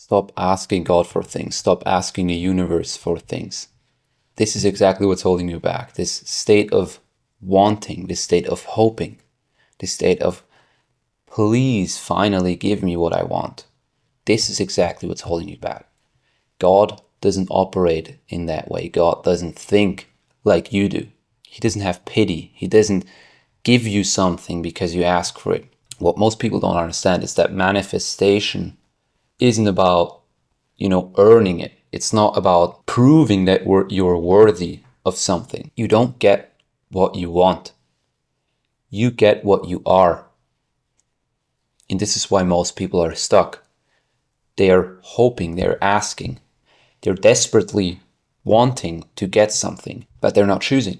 Stop asking God for things. Stop asking the universe for things. This is exactly what's holding you back. This state of wanting, this state of hoping, this state of, please finally give me what I want. This is exactly what's holding you back. God doesn't operate in that way. God doesn't think like you do. He doesn't have pity. He doesn't give you something because you ask for it. What most people don't understand is that manifestation isn't about, earning it. It's not about proving that you're worthy of something. You don't get what you want. You get what you are. And this is why most people are stuck. They're hoping, they're asking, they're desperately wanting to get something, but they're not choosing.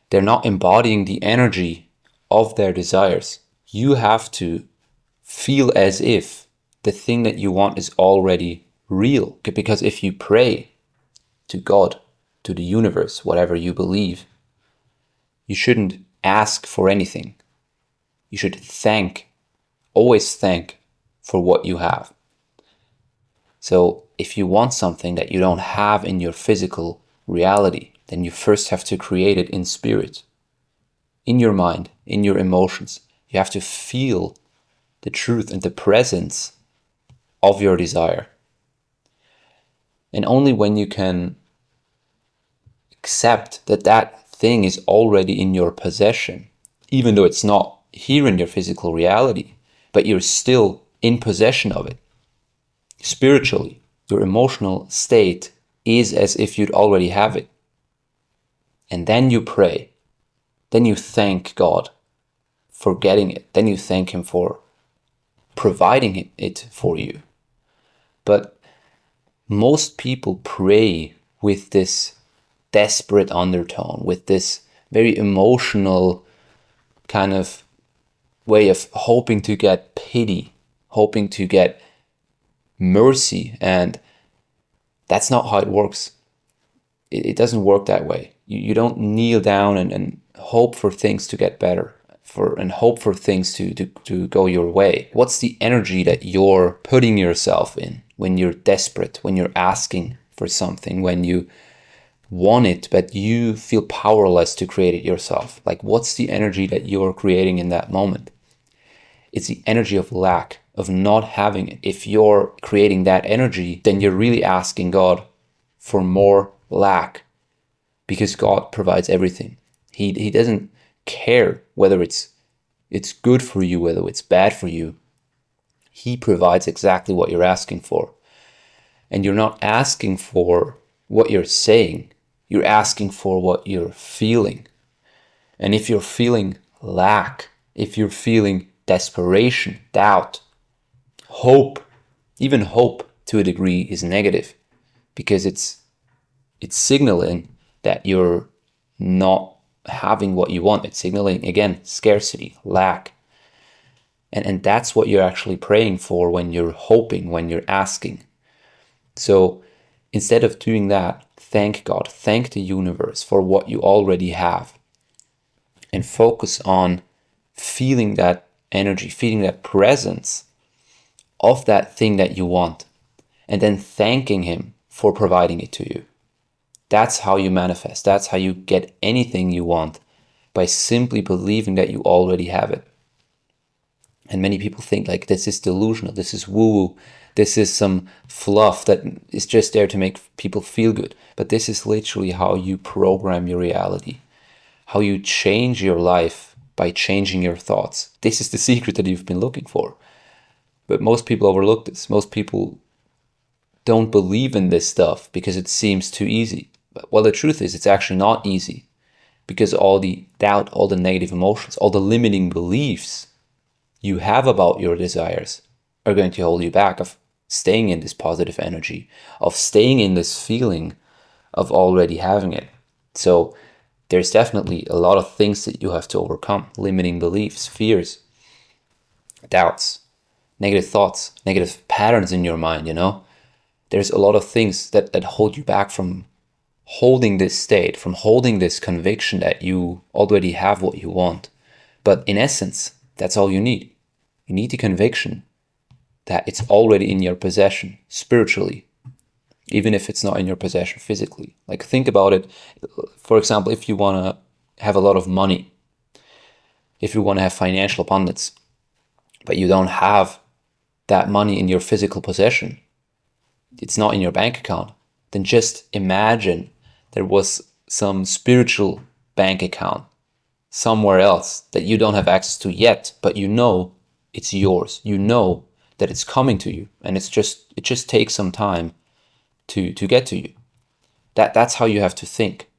They're not embodying the energy of their desires. You have to feel as if the thing that you want is already real. Because if you pray to God, to the universe, whatever you believe, you shouldn't ask for anything. You should always thank for what you have. So if you want something that you don't have in your physical reality, then you first have to create it in spirit, in your mind, in your emotions. You have to feel the truth and the presence of your desire. And only when you can accept that that thing is already in your possession, even though it's not here in your physical reality, but you're still in possession of it. Spiritually, your emotional state is as if you'd already have it. And then you pray. Then you thank God for getting it. Then you thank Him for providing it for you. But most people pray with this desperate undertone, with this very emotional kind of way of hoping to get pity, hoping to get mercy, and that's not how it works. It doesn't work that way. You don't kneel down and hope for things to get better, and hope for things to go your way. What's the energy that you're putting yourself in when you're desperate, when you're asking for something, when you want it but you feel powerless to create it yourself? Like, what's the energy that you're creating in that moment? It's the energy of lack, of not having it. If you're creating that energy, then you're really asking God for more lack, because God provides everything. He doesn't care whether it's good for you, whether it's bad for you. He provides exactly what you're asking for. And you're not asking for what you're saying. You're asking for what you're feeling. And if you're feeling lack, if you're feeling desperation, doubt, hope, even hope to a degree is negative, because it's signaling that you're not having what you want. It's signaling, again, scarcity, lack. And that's what you're actually praying for when you're hoping, when you're asking. So instead of doing that, thank God, thank the universe for what you already have, and focus on feeling that energy, feeling that presence of that thing that you want, and then thanking Him for providing it to you. That's how you manifest. That's how you get anything you want, by simply believing that you already have it. And many people think like this is delusional, this is woo-woo, this is some fluff that is just there to make people feel good. But this is literally how you program your reality, how you change your life by changing your thoughts. This is the secret that you've been looking for. But most people overlook this. Most people don't believe in this stuff because it seems too easy. Well, the truth is it's actually not easy, because all the doubt, all the negative emotions, all the limiting beliefs you have about your desires are going to hold you back of staying in this positive energy, of staying in this feeling of already having it. So there's definitely a lot of things that you have to overcome: limiting beliefs, fears, doubts, negative thoughts, negative patterns in your mind, There's a lot of things that hold you back from holding this state, from holding this conviction that you already have what you want. But in essence, that's all you need. You need the conviction that it's already in your possession spiritually, even if it's not in your possession physically. Like, think about it. For example, if you want to have a lot of money, if you want to have financial abundance, but you don't have that money in your physical possession, it's not in your bank account, then just imagine there was some spiritual bank account somewhere else that you don't have access to yet, but you know it's yours. You know that it's coming to you, and it just takes some time to get to you. That's how you have to think.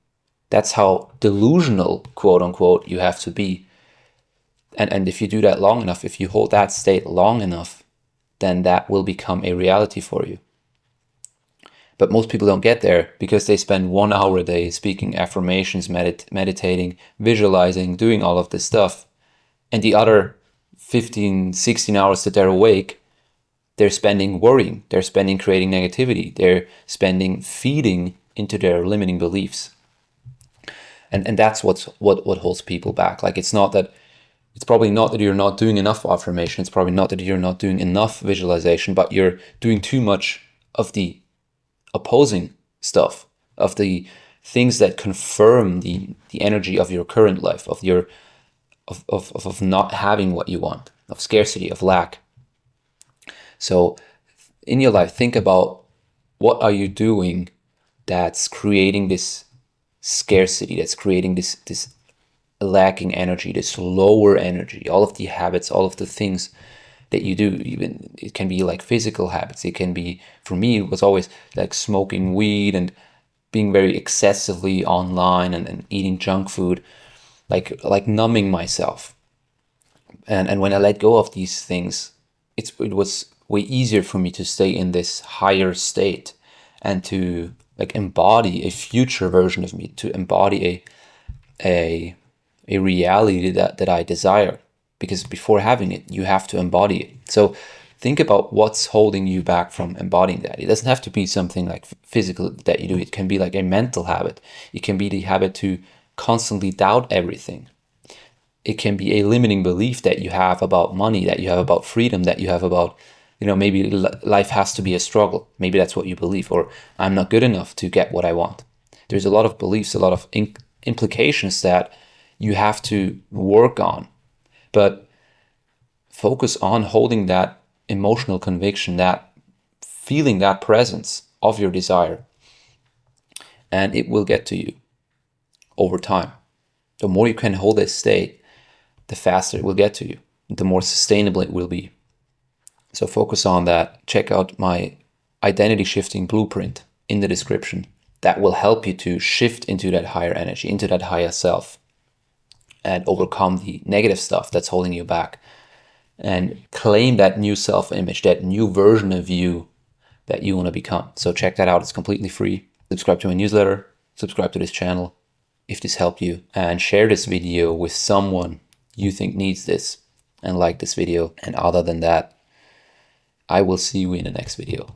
That's how delusional, quote unquote, you have to be. And if you do that long enough, if you hold that state long enough, then that will become a reality for you. But most people don't get there because they spend 1 hour a day speaking affirmations, meditating, visualizing, doing all of this stuff. And the other 15, 16 hours that they're awake, they're spending worrying, they're spending creating negativity, they're spending feeding into their limiting beliefs. And that's what holds people back. Like, it's probably not that you're not doing enough affirmation, it's probably not that you're not doing enough visualization, but you're doing too much of the opposing stuff, of the things that confirm the energy of your current life, of not having what you want, of scarcity, of lack. So in your life, think about, what are you doing that's creating this scarcity, that's creating this lacking energy, this lower energy, all of the habits, all of the things that you do. Even it can be like physical habits. It can be, for me, it was always like smoking weed and being very excessively online and eating junk food, like numbing myself. And when I let go of these things, it was way easier for me to stay in this higher state and to like embody a future version of me, to embody a reality that I desire. Because before having it, you have to embody it. So think about what's holding you back from embodying that. It doesn't have to be something like physical that you do. It can be like a mental habit. It can be the habit to constantly doubt everything. It can be a limiting belief that you have about money, that you have about freedom, that you have about, maybe life has to be a struggle. Maybe that's what you believe. Or I'm not good enough to get what I want. There's a lot of beliefs, a lot of implications that you have to work on. But focus on holding that emotional conviction, that feeling, that presence of your desire. And it will get to you over time. The more you can hold this state, the faster it will get to you, the more sustainable it will be. So focus on that. Check out my identity shifting blueprint in the description. That will help you to shift into that higher energy, into that higher self, and overcome the negative stuff that's holding you back, and claim that new self-image, that new version of you that you want to become. So check that out. It's completely free. Subscribe to my newsletter, subscribe to this channel if this helped you, and share this video with someone you think needs this, and like this video. And other than that, I will see you in the next video.